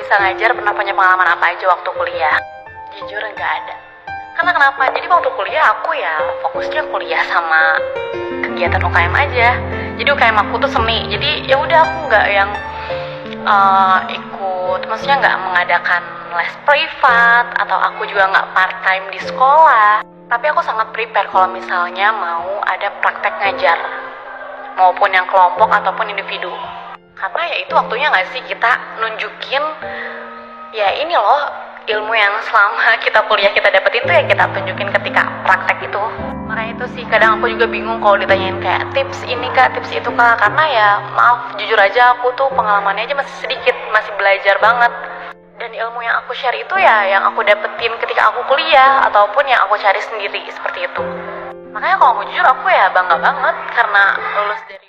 bisa ngajar pernah punya pengalaman apa aja waktu kuliah? Jujur nggak ada. Karena kenapa? Jadi waktu kuliah aku ya fokusnya kuliah sama kegiatan UKM aja. Jadi UKM aku tuh seni. Jadi ya udah aku nggak yang ikut, maksudnya nggak mengadakan les privat atau aku juga nggak part time di sekolah. Tapi aku sangat prepare kalau misalnya mau ada praktek ngajar, maupun yang kelompok ataupun individu. Karena ya itu waktunya nggak sih kita nunjukin ya ini loh ilmu yang selama kita kuliah kita dapetin tuh ya kita tunjukin ketika praktek itu. Makanya itu sih kadang aku juga bingung kalau ditanyain kayak tips ini kak, tips itu kak. Karena ya maaf jujur aja aku tuh pengalamannya aja masih sedikit, masih belajar banget. Dan ilmu yang aku share itu ya yang aku dapetin ketika aku kuliah ataupun yang aku cari sendiri seperti itu. Makanya kalau mau jujur aku ya bangga banget karena lulus dari